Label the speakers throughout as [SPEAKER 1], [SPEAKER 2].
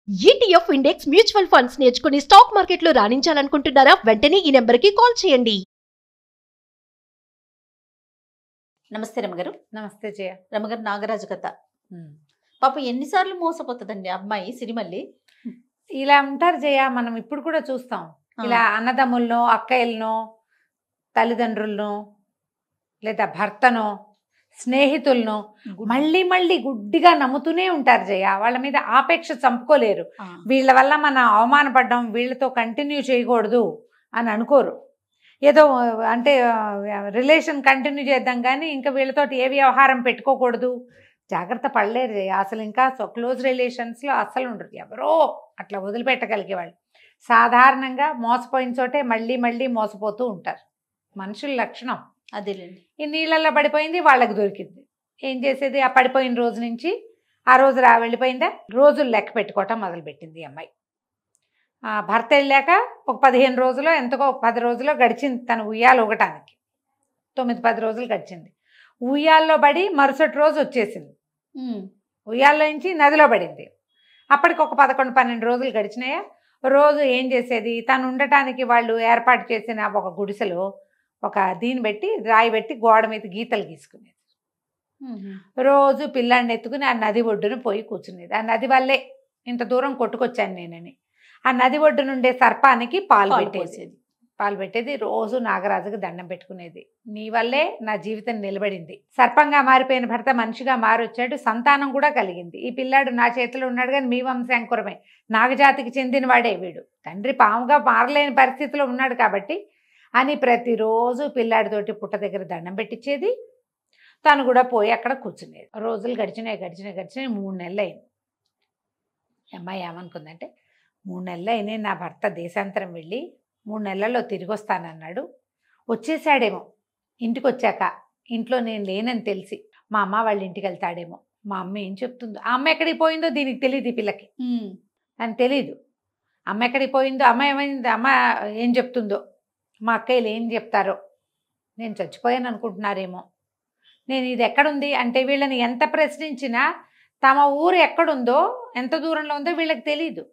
[SPEAKER 1] ETF index mutual funds నేర్చుకుని stock మార్కెట్లో రాణించాలనుకుంటున్నారా? వెంటనే ఈ నెంబర్కి కాల్ చేయండి.
[SPEAKER 2] నమస్తే రమగారు.
[SPEAKER 3] నమస్తే జయ.
[SPEAKER 2] రమగారు, నాగరాజు కథ పాపం ఎన్నిసార్లు మోసపోతుందండి అమ్మాయి సిరిమల్లి.
[SPEAKER 3] ఇలా ఉంటారు జయ. మనం ఇప్పుడు కూడా చూస్తాం. ఇలా అన్నదమ్ములనో, అక్కయ్యలనో, తల్లిదండ్రులను, లేదా భర్తనో, స్నేహితులను మళ్ళీ మళ్ళీ గుడ్డిగా నమ్ముతూనే ఉంటారు జయ. వాళ్ళ మీద ఆపేక్ష చంపుకోలేరు. వీళ్ళ వల్ల మనం అవమానపడ్డం, వీళ్ళతో కంటిన్యూ చేయకూడదు అని అనుకోరు. ఏదో అంటే రిలేషన్ కంటిన్యూ చేద్దాం కానీ ఇంకా వీళ్ళతో ఏ వ్యవహారం పెట్టుకోకూడదు, జాగ్రత్త పడలేరు జయ. అసలు ఇంకా క్లోజ్ రిలేషన్స్లో అస్సలు ఉండరు. ఎవరో అట్లా వదిలిపెట్టగలిగే వాళ్ళు. సాధారణంగా మోసపోయిన చోటే మళ్ళీ మళ్ళీ మోసపోతూ ఉంటారు. మనుషుల లక్షణం
[SPEAKER 2] అదేలేండి.
[SPEAKER 3] ఈ నీళ్ళల్లో పడిపోయింది, వాళ్ళకి దొరికింది. ఏం చేసేది? ఆ పడిపోయిన రోజు నుంచి ఆ రోజు వెళ్ళిపోయిందా, రోజులు లెక్క పెట్టుకోవటం మొదలుపెట్టింది ఈ అమ్మాయి. భర్త వెళ్ళాక ఒక 15 రోజులో ఎంతకో 10 రోజులో గడిచింది తను ఉయ్యాలు ఊగటానికి. 9-10 రోజులు గడిచింది. ఉయ్యాల్లో పడి మరుసటి రోజు వచ్చేసింది. ఉయ్యాల్లో నుంచి నదిలో పడింది. అప్పటికి ఒక 11-12 రోజులు గడిచినాయా. రోజు ఏం చేసేది? తను ఉండటానికి వాళ్ళు ఏర్పాటు చేసిన ఒక గుడిసెలో ఒక దీన్ని పెట్టి, రాయి పెట్టి గోడ మీద గీతలు గీసుకునేది. రోజు పిల్లాడిని ఎత్తుకుని ఆ నది ఒడ్డున పోయి కూర్చునేది. ఆ నది వల్లే ఇంత దూరం కొట్టుకొచ్చాను నేనని. ఆ నది ఒడ్డునుండే సర్పానికి పాలు పెట్టేది. రోజు నాగరాజుకి దండం పెట్టుకునేది. నీ వల్లే నా జీవితం నిలబడింది. సర్పంగా మారిపోయిన భర్త మనిషిగా మారొచ్చాడు. సంతానం కూడా కలిగింది. ఈ పిల్లాడు నా చేతిలో ఉన్నాడు కానీ మీ వంశాంకురమే, నాగజాతికి చెందిన వాడే వీడు. తండ్రి పాముగా మారలేని పరిస్థితిలో ఉన్నాడు కాబట్టి అని ప్రతిరోజు పిల్లాడితోటి పుట్ట దగ్గర దండం పెట్టించేది. తను కూడా పోయి అక్కడ కూర్చునేది. రోజులు గడిచినాయి 3 నెలలు అయింది. అమ్మాయి ఏమనుకుందంటే, 3 నెలలు అయినాయి నా భర్త దేశాంతరం వెళ్ళి 3 నెలల్లో తిరిగి వస్తానన్నాడు. వచ్చేసాడేమో. ఇంటికి వచ్చాక ఇంట్లో నేను లేనని తెలిసి మా అమ్మ వాళ్ళ ఇంటికి వెళ్తాడేమో. మా అమ్మ ఏం చెప్తుందో, ఆ అమ్మ ఎక్కడికి పోయిందో దీనికి తెలియదు. ఈ పిల్లకి అని తెలీదు. అమ్మ ఎక్కడికి పోయిందో, అమ్మ ఏమైంది, అమ్మ ఏం చెప్తుందో, మా అక్కయ్యలు ఏం చెప్తారో, నేను చచ్చిపోయాను అనుకుంటున్నారేమో. నేను ఇది ఎక్కడుంది అంటే వీళ్ళని ఎంత ప్రశ్నించినా తమ ఊరు ఎక్కడుందో, ఎంత దూరంలో ఉందో వీళ్ళకి తెలీదు.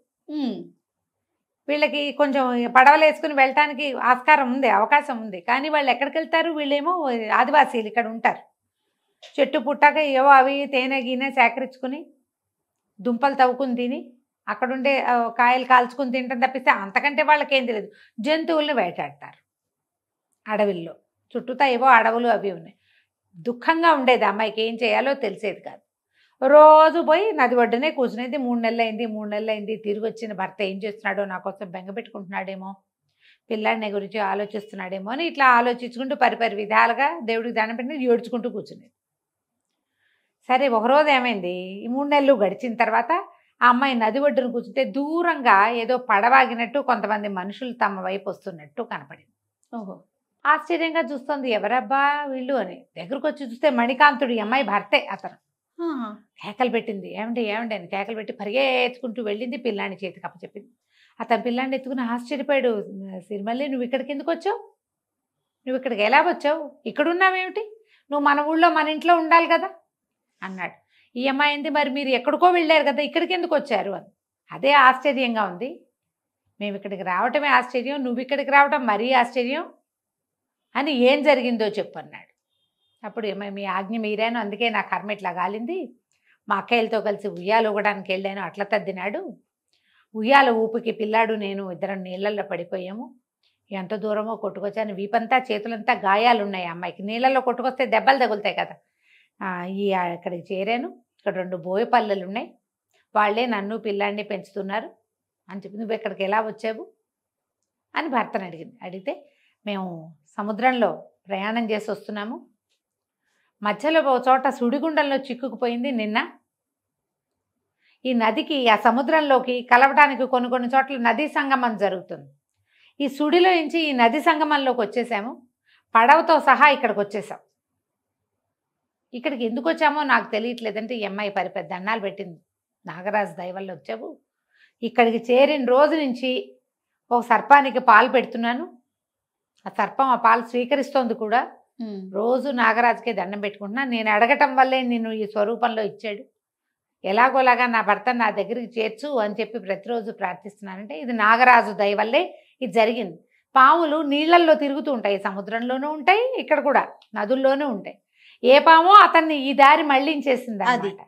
[SPEAKER 3] వీళ్ళకి కొంచెం పడవలు వేసుకుని వెళ్ళటానికి ఆస్కారం ఉంది, అవకాశం ఉంది. కానీ వాళ్ళు ఎక్కడికి వెళ్తారు? వీళ్ళేమో ఆదివాసీలు ఇక్కడ ఉంటారు. చెట్టు పుట్టాక ఏవో అవి తేనె గీనె సేకరించుకుని దుంపలు తవ్వుకుని తిని అక్కడుండే కాయలు కాల్చుకుని తింటాం తప్పిస్తే అంతకంటే వాళ్ళకేం తెలియదు. జంతువులను వేటాడతారు అడవిల్లో. చుట్టూతా ఏవో అడవులు అవి ఉన్నాయి. దుఃఖంగా ఉండేది. అమ్మాయికి ఏం చేయాలో తెలిసేది కాదు. రోజు పోయి నది ఒడ్డునే కూర్చునేది. 3 నెలలు అయింది. తిరిగి వచ్చిన భర్త ఏం చేస్తున్నాడో, నా కోసం బెంగ పెట్టుకుంటున్నాడేమో, పిల్లాడిని గురించి ఆలోచిస్తున్నాడేమో అని ఇట్లా ఆలోచించుకుంటూ పరిపరి విధాలుగా దేవుడికి దండం పెట్టి ఏడ్చుకుంటూ కూర్చునేది. సరే, ఒకరోజు ఏమైంది, ఈ 3 నెలలు గడిచిన తర్వాత ఆ అమ్మాయి నది ఒడ్డును కూర్చుంటే దూరంగా ఏదో పడవాగినట్టు కొంతమంది మనుషులు తమ వైపు వస్తున్నట్టు కనపడింది.
[SPEAKER 2] ఓహో.
[SPEAKER 3] ఆశ్చర్యంగా చూస్తుంది, ఎవరబ్బా వీళ్ళు అని. దగ్గరకు వచ్చి చూస్తే మణికాంతుడు, ఈ అమ్మాయి భర్తే. అతను కేకలు పెట్టింది. ఏమండి అని కేకలు పెట్టి పరిగెత్తుకుంటూ వెళ్ళింది. పిల్లాన్ని చేతికి అప్పచెప్పింది. అతను పిల్లాన్ని ఎత్తుకుని ఆశ్చర్యపోయాడు. సిరిమల్లి, నువ్వు ఇక్కడికి ఎందుకు వచ్చావు? నువ్వు ఇక్కడికి ఎలా వచ్చావు? ఇక్కడున్నావేమిటి? నువ్వు మన ఊళ్ళో మన ఇంట్లో ఉండాలి కదా అన్నాడు. ఈ అమ్మాయి ఏంది, మరి మీరు ఎక్కడికో వెళ్ళారు కదా, ఇక్కడికి ఎందుకు వచ్చారు అని. అదే ఆశ్చర్యంగా ఉంది. మేము ఇక్కడికి రావటమే ఆశ్చర్యం, నువ్వు ఇక్కడికి రావటం మరీ ఆశ్చర్యం అని. ఏం జరిగిందో చెప్పు అన్నాడు. అప్పుడు మీ ఆజ్ఞ మీరాను, అందుకే నా కర్మ ఇట్లా గాలింది. మా అక్కయ్యలతో కలిసి ఉయ్యాలు ఊగడానికి వెళ్ళాను, అట్లా తద్దినాడు. ఉయ్యాల ఊపికి పిల్లాడు నేను ఇద్దరం నీళ్ళల్లో పడిపోయాము. ఎంత దూరమో కొట్టుకొచ్చాను. వీపంతా చేతులంతా గాయాలున్నాయి అమ్మాయికి. నీళ్ళల్లో కొట్టుకొస్తే దెబ్బలు తగులుతాయి కదా. ఇక్కడికి చేరాను. ఇక్కడ 2 బోయపల్లెలు ఉన్నాయి, వాళ్ళే నన్ను పిల్లాడిని పెంచుతున్నారు అని చెప్పి, నువ్వు ఇక్కడికి ఎలా వచ్చావు అని భర్తను అడిగింది. అడిగితే, మేము సముద్రంలో ప్రయాణం చేసి వస్తున్నాము. మధ్యలో ఒక చోట సుడిగుండంలో చిక్కుకుపోయింది నిన్న. ఈ నదికి ఆ సముద్రంలోకి కలవటానికి కొన్ని చోట్ల నదీ సంగమం జరుగుతుంది. ఈ సుడిలో నుంచి ఈ నది సంగమంలోకి వచ్చేసాము. పడవతో సహా ఇక్కడికి వచ్చేసాం. ఇక్కడికి ఎందుకు వచ్చామో నాకు తెలియట్లేదంటే ఈ అమ్మాయి పెద్ద అన్నాలు పెట్టింది. నాగరాజు దయ వల్ల వచ్చావు. ఇక్కడికి చేరిన రోజు నుంచి ఒక సర్పానికి పాలు పెడుతున్నాను. ఆ సర్పం ఆ పాలు స్వీకరిస్తోంది కూడా. రోజు నాగరాజుకే దండం పెట్టుకుంటున్నా. నేను అడగటం వల్లే నిన్ను ఈ స్వరూపంలో ఇచ్చాడు. ఎలాగోలాగా నా భర్త నా దగ్గరికి చేర్చు అని చెప్పి ప్రతిరోజు ప్రార్థిస్తున్నానంటే ఇది నాగరాజు దయ వల్లే ఇది జరిగింది. పాములు నీళ్ళల్లో తిరుగుతూ ఉంటాయి, సముద్రంలోనూ ఉంటాయి, ఇక్కడ కూడా నదుల్లోనూ ఉంటాయి. ఏ పామో అతన్ని ఈ దారి మళ్ళించేసింది అన్నమాట.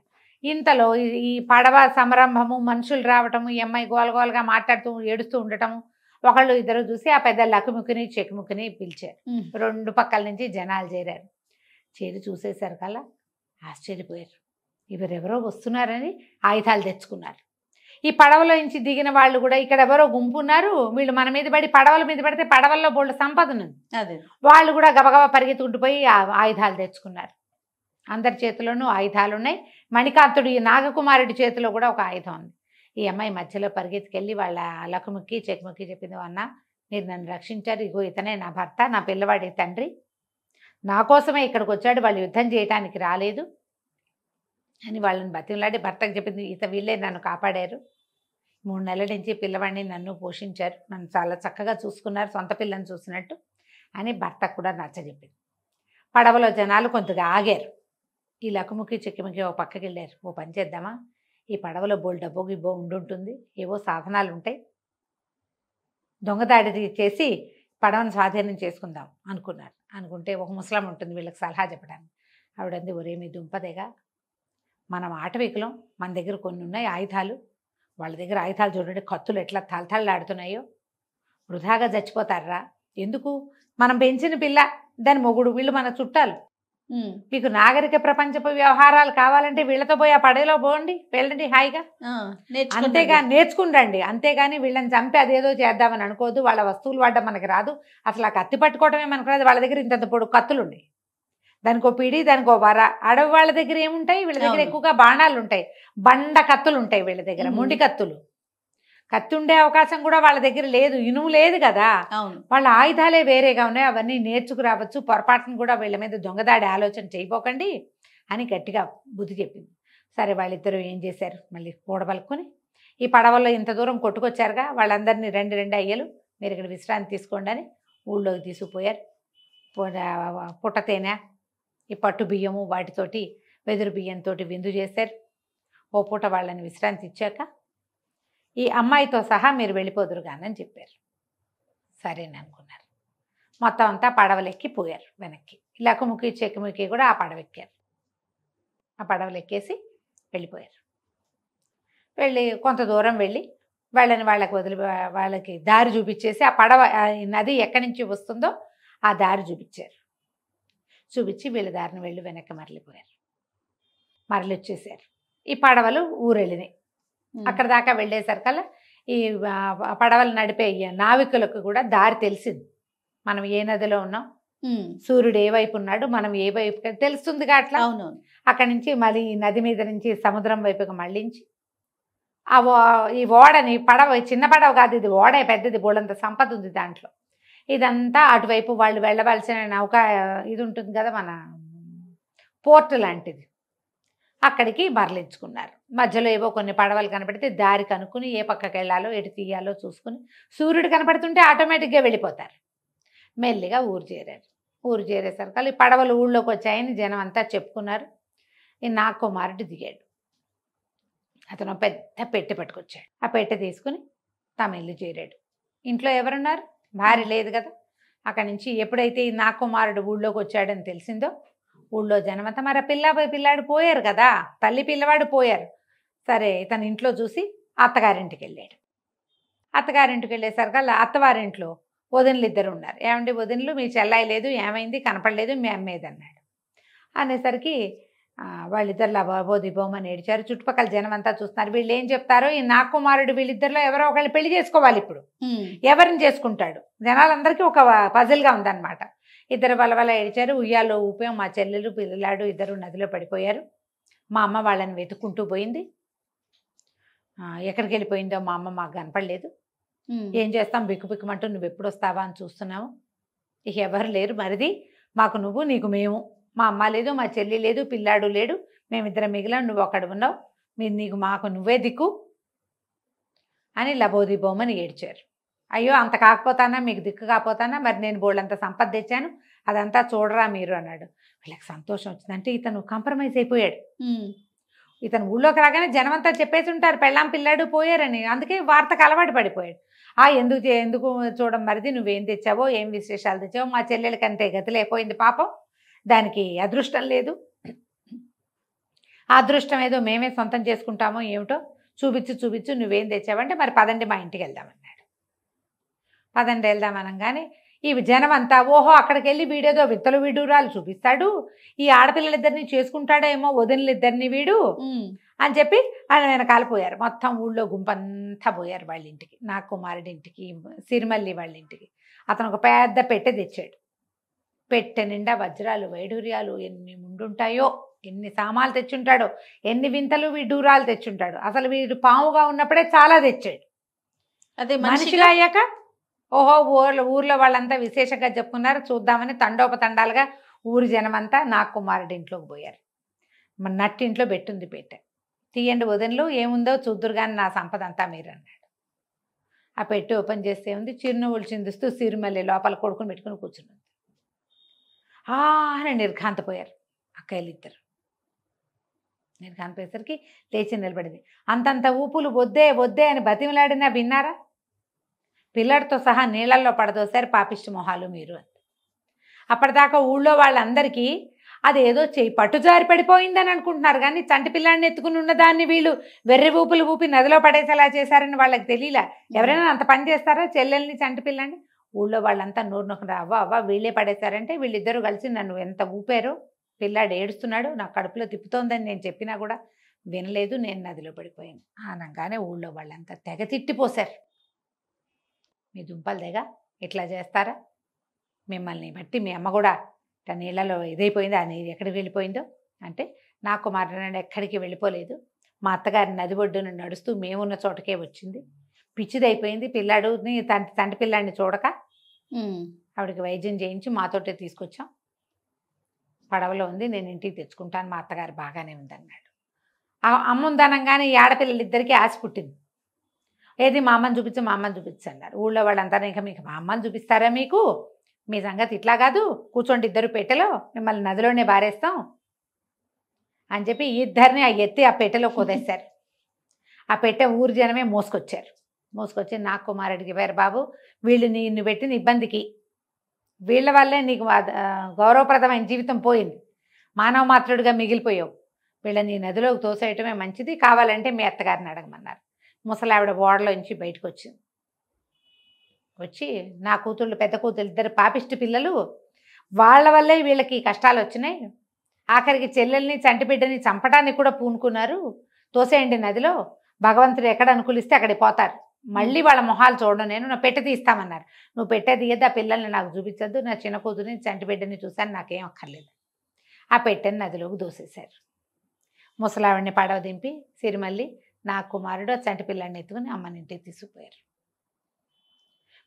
[SPEAKER 3] ఇంతలో ఈ పడవ సంరంభము, మనుషులు రావటము, ఈ అమ్మాయి గోలగోలుగా మాట్లాడుతూ ఏడుస్తూ ఉండటము, ఒకళ్ళు ఇద్దరు చూసి ఆ పెద్ద లకుముకిని చెకుముకిని పిలిచారు. రెండు పక్కల నుంచి జనాలు చేరారు. చేరి చూసేశారు కల్లా ఆశ్చర్యపోయారు. ఎవరెవరో వస్తున్నారని ఆయుధాలు తెచ్చుకున్నారు. ఈ పడవలో నుంచి దిగిన వాళ్ళు కూడా ఇక్కడ ఎవరో గుంపు ఉన్నారు, వీళ్ళు మన మీద పడి పడవల మీద పడితే పడవల్లో బోల్డ్ సంపద ఉంది, వాళ్ళు కూడా గబగబా పరిగెత్తుకుంటూ పోయి ఆయుధాలు తెచ్చుకున్నారు. అందరి చేతిలోనూ ఆయుధాలు ఉన్నాయి. మణికాంతుడు ఈ నాగకుమారుడి చేతిలో కూడా ఒక ఆయుధం ఉంది. ఈ అమ్మాయి మధ్యలో పరిగెత్తుకెళ్ళి వాళ్ళ లకుముక్కి చెకుముక్కి చెప్పింది, అన్న మీరు నన్ను రక్షించారు, ఇగో ఇతనే నా భర్త, నా పిల్లవాడి తండ్రి, నా కోసమే ఇక్కడికి వచ్చాడు, వాళ్ళు యుద్ధం చేయటానికి రాలేదు అని వాళ్ళని బతిమలాడి భర్తకు చెప్పింది. వీళ్ళే నన్ను కాపాడారు, 3 నెలల నుంచి పిల్లవాడిని నన్ను పోషించారు, నన్ను చాలా చక్కగా చూసుకున్నారు, సొంత పిల్లని చూసినట్టు అని భర్తకు కూడా నచ్చజెప్పింది. పడవలో జనాలు కొంతగా ఆగారు. ఈ లకుముకి చెక్కిముకి ఓ పక్కకి వెళ్ళారు. ఓ పని చేద్దామా, ఈ పడవలో బోల్ డబ్బో గిబ్బో ఉండుంటుంది, ఏవో సాధనాలు ఉంటాయి, దొంగదాడి చేసి పడవను స్వాధీనం చేసుకుందాం అనుకున్నారు. అనుకుంటే ఒక ముసలాం ఉంటుంది వీళ్ళకి సలహా చెప్పడానికి. ఆవిడంది, ఒరే మీ దుంపదేగా, మనం ఆటవికులం, మన దగ్గర కొన్ని ఉన్నాయి ఆయుధాలు, వాళ్ళ దగ్గర ఆయుధాలు చూడండి, కత్తులు ఎట్లా తలతళ్ళాడుతున్నాయో, వృధాగా చచ్చిపోతారా ఎందుకు, మనం పెంచిన పిల్ల, దాని మొగుడు, వీళ్ళు మన చుట్టాలు, మీకు నాగరిక ప్రపంచపు వ్యవహారాలు కావాలంటే వీళ్ళతో పోయి ఆ పడవలో పోండి, వెళ్ళండి హాయిగా, అంతేగా నేర్చుకుండండి, అంతేగాని వీళ్ళని చంపి అదేదో చేద్దామని అనుకోదు, వాళ్ళ వస్తువులు వాడడం మనకి రాదు, అసలు ఆ కత్తి పట్టుకోవడమే మనకు రాదు, వాళ్ళ దగ్గర ఇంత పొడు కత్తులు ఉన్నాయి, దానికో పిడి దానికో వర. అడవి వాళ్ళ దగ్గర ఏముంటాయి, వీళ్ళ దగ్గర ఎక్కువగా బాణాలు ఉంటాయి, బండ కత్తులు ఉంటాయి వీళ్ళ దగ్గర, మొండి కత్తులు. కత్తి ఉండే అవకాశం కూడా వాళ్ళ దగ్గర లేదు, ఇనుము లేదు కదా, వాళ్ళ ఆయుధాలే వేరేగా ఉన్నాయి, అవన్నీ నేర్చుకురావచ్చు, పొరపాటును కూడా వీళ్ళ మీద దొంగదాడి ఆలోచన చేయబోకండి అని గట్టిగా బుద్ధి చెప్పింది. సరే వాళ్ళిద్దరూ ఏం చేశారు, మళ్ళీ కూడబలుకొని ఈ పడవల్లో ఇంత దూరం కొట్టుకొచ్చారుగా, వాళ్ళందరినీ రెండు అయ్యలు మీరు ఇక్కడ విశ్రాంతి తీసుకోండి అని ఊళ్ళోకి తీసుకుపోయారు. పుట్ట తేనె, ఈ పట్టు బియ్యము వాటితోటి వెదురు బియ్యంతో విందు చేశారు. ఓ పూట వాళ్ళని విశ్రాంతి ఇచ్చాక ఈ అమ్మాయితో సహా మీరు వెళ్ళిపోదురు కానని చెప్పారు. సరేని అనుకున్నారు. మొత్తం అంతా పడవలెక్కి పోయారు వెనక్కి. లకుముకి చెకుముకి కూడా ఆ పడవెక్కారు. ఆ పడవలెక్కేసి వెళ్ళిపోయారు. వెళ్ళి కొంత దూరం వెళ్ళి వాళ్ళకి దారి చూపించేసి ఆ పడవ నది ఎక్కడి నుంచి వస్తుందో ఆ దారి చూపించి వీళ్ళ దారిని వెళ్ళి వెనక్కి మరలిపోయారు. మరలి వచ్చేసారు. ఈ పడవలు ఊరెళ్ళినాయి. అక్కడ దాకా వెళ్ళేసరికల్లా ఈ పడవలు నడిపే నావికులకు కూడా దారి తెలిసింది. మనం ఏ నదిలో ఉన్నాం, సూర్యుడు ఏ వైపు ఉన్నాడు, మనం ఏ వైపు తెలుస్తుందిగా. అట్లా అక్కడి నుంచి మళ్ళీ నది మీద నుంచి సముద్రం వైపుకి మళ్ళించి ఈ ఓడని, పడవ చిన్న పడవ కాదు ఇది, ఓడే పెద్దది, బోళ్ళంత సంపద ఉంది దాంట్లో. ఇదంతా అటువైపు వాళ్ళు వెళ్ళవలసిన నౌక ఇది ఉంటుంది కదా, మన పోర్ట్ లాంటిది, అక్కడికి మరలించుకున్నారు. మధ్యలో ఏవో కొన్ని పడవలు కనపడితే దారి కనుక్కుని ఏ పక్కకి వెళ్ళాలో ఎటు తీయాలో చూసుకుని, సూర్యుడు కనపడుతుంటే ఆటోమేటిక్గా వెళ్ళిపోతారు. మెల్లిగా ఊరు చేరారు. ఊరు చేరేసరికి ఈ పడవలు ఊళ్ళోకి వచ్చాయని జనం అంతా చెప్పుకున్నారు. ఈ నాగకుమారుడు దిగాడు. అతను పెద్ద పెట్టె పట్టుకొచ్చాడు. ఆ పెట్టె తీసుకుని తమ ఇల్లు చేరాడు. ఇంట్లో ఎవరున్నారు, భార్య లేదు కదా. అక్కడి నుంచి ఎప్పుడైతే ఈ నాగకుమారుడు ఊళ్ళోకి వచ్చాడని తెలిసిందో ఊళ్ళో జనమంతా, మరి పిల్లాడు పోయారు కదా, తల్లి పిల్లవాడు పోయారు. సరే ఇతను ఇంట్లో చూసి అత్తగారింటికి వెళ్ళాడు. అత్తగారింటికి వెళ్ళేసరికి అత్తవారింట్లో వదినలు ఇద్దరు ఉన్నారు. ఏమండి వదినలు, మీ చెల్లాయి లేదు, ఏమైంది, కనపడలేదు, మీ అమ్మేది అన్నాడు. అనేసరికి వాళ్ళిద్దరు లబోదిబోమని ఏడిచారు. చుట్టుపక్కల జనం అంతా చూస్తున్నారు. వీళ్ళు ఏం చెప్తారో, ఈ నాగకుమారుడు వీళ్ళిద్దరిలో ఎవరో ఒకళ్ళు పెళ్లి చేసుకోవాలి. ఇప్పుడు ఎవరిని చేసుకుంటాడు, జనాలందరికీ ఒక పజిల్గా ఉందన్నమాట. ఇద్దరు వలవల ఏడిచారు. ఉయ్యాలో ఊపాం, మా చెల్లెలు పిల్లలాడు ఇద్దరు నదిలో పడిపోయారు. మా అమ్మ వాళ్ళని వెతుక్కుంటూ పోయింది. ఎక్కడికి వెళ్ళిపోయిందో మా అమ్మ మాకు కనపడలేదు. ఏం చేస్తాం, బిక్కుబిక్కుమంటూ నువ్వు ఎప్పుడు వస్తావా అని చూస్తున్నాము. ఇక ఎవరు లేరు, మరిది మాకు నువ్వు, నీకు మేము. మా అమ్మ లేదు, మా చెల్లి లేదు, పిల్లాడు లేడు, మేమిద్దరం మిగిలాం, నువ్వు అక్కడ ఉన్నావు, నీకు మాకు నువ్వే దిక్కు అని లబోదిబోమని ఏడ్చారు. అయ్యో అంత కాకపోతానా, మీకు దిక్కు కాకపోతానా, మరి నేను బోళ్ళంత సంపద తెచ్చాను, అదంతా చూడరా మీరు అన్నాడు. వీళ్ళకి సంతోషం వచ్చింది. అంటే ఇతను కాంప్రమైజ్ అయిపోయాడు. ఇతను ఊళ్ళోకి రాగానే జనమంతా చెప్పేసి ఉంటారు పెళ్ళాం పిల్లాడు పోయారని, అందుకే వార్తకు అలవాటు పడిపోయాడు. ఎందుకు చూడం మరిది, నువ్వేం తెచ్చావో, ఏం విశేషాలు తెచ్చావో, మా చెల్లెల కంటే గతి లేకపోయింది పాపం, దానికి అదృష్టం లేదు, ఆ అదృష్టం ఏదో మేమే సొంతం చేసుకుంటామో ఏమిటో, చూపించు నువ్వేం తెచ్చావంటే, మరి పదండి మా ఇంటికి వెళ్దామన్నాడు. పదండి వెళ్దామనగానే ఈ జనం అంతా ఓహో అక్కడికి వెళ్ళి వీడేదో విత్తలు విడూరాలు చూపిస్తాడు, ఈ ఆడపిల్లలిద్దరిని చేసుకుంటాడేమో వదినలిద్దరిని వీడు అని చెప్పి ఆయన వెనకాల పోయారు. మొత్తం ఊళ్ళో గుంపంతా పోయారు వాళ్ళ ఇంటికి, నా కుమారుడి ఇంటికి, సిరిమల్లి వాళ్ళ ఇంటికి. అతను ఒక పెద్ద పెట్టె తెచ్చాడు. పెట్టె నిండా వజ్రాలు వైడూర్యాలు ఎన్ని ముండుంటాయో, ఎన్ని సామాలు తెచ్చుంటాడో, ఎన్ని వింతలు విడూరాలు తెచ్చుంటాడు. అసలు వీడు పాముగా ఉన్నప్పుడే చాలా తెచ్చాడు.
[SPEAKER 2] అదే
[SPEAKER 3] మనిషిగా అయ్యాక ఓహో ఊర్లో వాళ్ళంతా విశేషంగా చెప్పుకున్నారు, చూద్దామని తండోపతండాలుగా ఊరి జనమంతా నా కుమారుడి ఇంట్లోకి పోయారు. మన నట్టింట్లో పెట్టుంది పెట్టె, తీయండి వదినలు ఏముందో చూద్దురు కానీ నా సంపద అంతా మీరు అన్నాడు. ఆ పెట్టి ఓపెన్ చేస్తే ఉంది, చిరునవ్వులు చిందిస్తూ సిరిమల్లి లోపల కొడుకుని పెట్టుకుని కూర్చున్నది. అని నిర్ఘాంతపోయారు అక్కయ్యలు ఇద్దరు. నిర్ఘాంతపోయేసరికి లేచి నిలబడింది. అంతంత ఊపులు వద్దే అని బతిమలాడినా విన్నారా? పిల్లడితో సహా నీళ్ళల్లో పడదోసారి పాపిష్టి మొహాలు మీరు అని. అప్పటిదాకా ఊళ్ళో వాళ్ళందరికీ అదేదో పట్టుజారి పడిపోయిందని అనుకుంటున్నారు కానీ చంటి పిల్లాడిని ఎత్తుకుని ఉన్నదాన్ని వీళ్ళు వెర్రి ఊపులు ఊపి నదిలో పడేసేలా చేశారని వాళ్ళకి తెలియలా. ఎవరైనా అంత పని చేస్తారా చెల్లెల్ని చంటి పిల్లాడిని? ఊళ్ళో వాళ్ళంతా నోరు నొక్కరా, అవ్వ వీళ్ళే పడేశారంటే వీళ్ళిద్దరూ కలిసి నన్ను ఎంత ఊపారో, పిల్లాడు ఏడుస్తున్నాడు, నా కడుపులో తిప్పుతోందని నేను చెప్పినా కూడా వినలేదు, నేను నదిలో పడిపోయాను అనగానే ఊళ్ళో వాళ్ళంతా తెగ తిట్టిపోశారు. మీ దుంపలు తెగ ఇట్లా చేస్తారా? మిమ్మల్ని బట్టి మీ అమ్మ కూడా నీళ్ళలో ఇదైపోయింది, ఆ నీరు ఎక్కడికి వెళ్ళిపోయిందో అంటే, నా కుమారుడు ఎక్కడికి వెళ్ళిపోలేదు, మా అత్తగారి నది ఒడ్డున నడుస్తూ మేమున్న చోటకే వచ్చింది, పిచ్చిదైపోయింది పిల్లాడుని, తంటి పిల్లాడిని చూడక ఆవిడకి వైద్యం చేయించి మాతోటే తీసుకొచ్చాం, పడవలో ఉంది, నేను ఇంటికి తెచ్చుకుంటాను, మా అత్తగారు బాగానే ఉందన్నాడు. ఆ అమ్మ ఉందనంగానే ఈ ఆడపిల్లలిద్దరికీ ఆశ పుట్టింది. ఏది మా అమ్మని చూపించు అన్నారు. ఊళ్ళో వాళ్ళంతా ఇంకా మీకు మా అమ్మని చూపిస్తారా, మీకు మీ సంగతి ఇట్లా కాదు, కూర్చోండి ఇద్దరు పెట్టెలో, మిమ్మల్ని నదిలోనే బారేస్తాం అని చెప్పి ఇద్దరిని ఆ ఎత్తి ఆ పెట్టెలో కుదేశారు. ఆ పెట్టె ఊరి జనమే మోసుకొచ్చి నా కుమారుడికి వేరు బాబు, వీళ్ళు నిన్ను పెట్టిన ఇబ్బందికి వీళ్ళ వల్లే నీకు గౌరవప్రదమైన జీవితం పోయింది, మానవ మాత్రుడిగా మిగిలిపోయావు, వీళ్ళని నదిలోకి తోసేయటమే మంచిది, కావాలంటే మీ అత్తగారిని అడగమన్నారు. ముసలావిడ ఓడలోంచి బయటకు వచ్చింది. వచ్చి నా కూతుళ్ళు పెద్ద కూతుళ్ళు ఇద్దరు పాపిష్టి పిల్లలు, వాళ్ళ వల్లే వీళ్ళకి కష్టాలు వచ్చినాయి, ఆఖరికి చెల్లెల్ని చంటి బిడ్డని చంపడానికి కూడా పూనుకున్నారు, తోసేయండి నదిలో, భగవంతుడు ఎక్కడ అనుకూలిస్తే అక్కడికి పోతారు, మళ్ళీ వాళ్ళ మొహాలు చూడడం, నేను నా పెట్టె తీస్తామన్నారు. నువ్వు పెట్టె తీయద్దు, ఆ పిల్లల్ని నాకు చూపించద్దు, నా చిన్న కూతురిని చంటి బిడ్డని చూశాను, నాకేం అక్కర్లేదు. ఆ పెట్టెని నదిలోకి దూసేశారు. ముసలావిడిని పడవ దింపి సిరిమల్లి నా కుమారుడు చంటి పిల్లాడిని ఎత్తుకుని అమ్మని ఇంటికి తీసుకుపోయారు.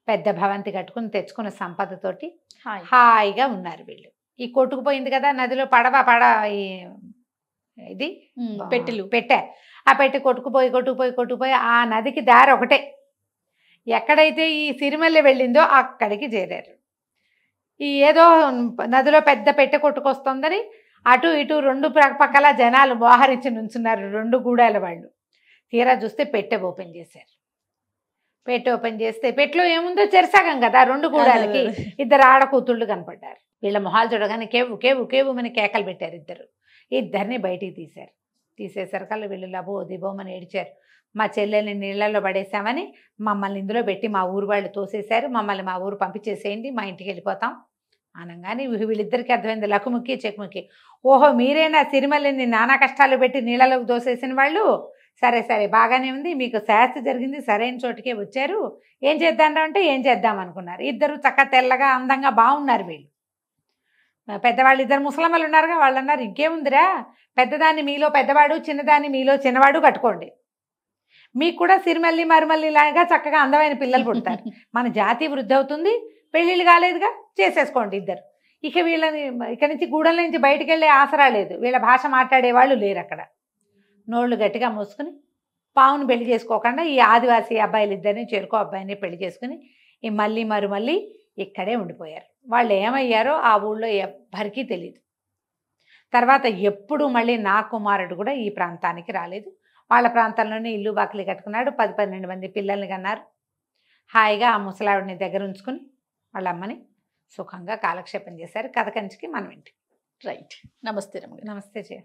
[SPEAKER 3] పెద్ద భవంతి కట్టుకుని తెచ్చుకున్న సంపదతోటి హాయిగా ఉన్నారు వీళ్ళు. ఈ కొట్టుకుపోయింది కదా నదిలో పడవ ఇది పెట్టె, ఆ పెట్టి కొట్టుకుపోయి ఆ నదికి దారి ఒకటే, ఎక్కడైతే ఈ సిరిమల్లె వెళ్ళిందో అక్కడికి చేరారు. ఈ ఏదో నదిలో పెద్ద పెట్టె కొట్టుకొస్తుందని అటు ఇటు రెండు పక్కల జనాలు మోహరించి నుంచున్నారు, రెండు గూడాల వాళ్ళు. తీరా చూస్తే పెట్టె ఓపెన్ చేశారు. పెట్టె ఓపెన్ చేస్తే పెట్టెలో ఏముందో చెరసగం కదా, రెండు గూడాలకి ఇద్దరు ఆడకూతుళ్ళు కనపడ్డారు. వీళ్ళ మొహాలు చూడగానే కేవు అని కేకలు పెట్టారు. ఇద్దరిని బయటికి తీశారు. తీసేసరికల్లా వీళ్ళు లబో దిబోమని ఏడిచారు. మా చెల్లెల్ని నీళ్ళల్లో పడేసామని మమ్మల్ని ఇందులో పెట్టి మా ఊరు వాళ్ళు తోసేశారు, మమ్మల్ని మా ఊరు పంపించేసేయండి, మా ఇంటికి వెళ్ళిపోతాం అనగానే వీళ్ళిద్దరికీ అర్థమైంది, లకుముక్కి చెక్కుముక్కి. ఓహో మీరేనా సిరిమల్లిని నానా కష్టాలు పెట్టి నీళ్ళలోకి దోసేసిన వాళ్ళు, సరే బాగానే ఉంది, మీకు శాస్తి జరిగింది, సరైన చోటుకే వచ్చారు, ఏం చేద్దాం అంటే ఏం చేద్దాం అనుకున్నారు. ఇద్దరు చక్క తెల్లగా అందంగా బాగున్నారు వీళ్ళు. పెద్దవాళ్ళు ఇద్దరు ముసలమ్మలు ఉన్నారుగా, వాళ్ళు అన్నారు ఇంకేముందిరా, పెద్దదాన్ని మీలో పెద్దవాడు, చిన్నదాన్ని మీలో చిన్నవాడు కట్టుకోండి, మీకు కూడా సిరిమల్లి మరుమల్లి లాగా చక్కగా అందమైన పిల్లలు పుడతారు, మన జాతి వృద్ధి అవుతుంది, పెళ్ళిళ్ళు కాలేదుగా చేసేసుకోండి ఇద్దరు. ఇక నుంచి గూడెల నుంచి బయటికి వెళ్ళే ఆసరా లేదు, వీళ్ళ భాష మాట్లాడేవాళ్ళు లేరు అక్కడ. నోళ్ళు గట్టిగా మూసుకుని పావును పెళ్లి చేసుకోకుండా ఈ ఆదివాసీ అబ్బాయిలు ఇద్దరిని చెరుకో అబ్బాయిని పెళ్లి చేసుకుని ఈ మళ్ళీ మరుమల్లి ఇక్కడే ఉండిపోయారు. వాళ్ళు ఏమయ్యారో ఆ ఊళ్ళో ఎవ్వరికీ తెలియదు. తర్వాత ఎప్పుడు మళ్ళీ నా కుమారుడు కూడా ఈ ప్రాంతానికి రాలేదు. వాళ్ళ ప్రాంతంలోనే ఇల్లు బాకలి కట్టుకున్నాడు. 10-12 మంది పిల్లల్ని కన్నారు. హాయిగా ఆ ముసలావిడిని దగ్గర ఉంచుకుని వాళ్ళ అమ్మని సుఖంగా కాలక్షేపం చేశారు. కథ కంచికి మనం ఇంటికి.
[SPEAKER 2] రైట్. నమస్తే రమ్య గారు.
[SPEAKER 3] నమస్తే జయ.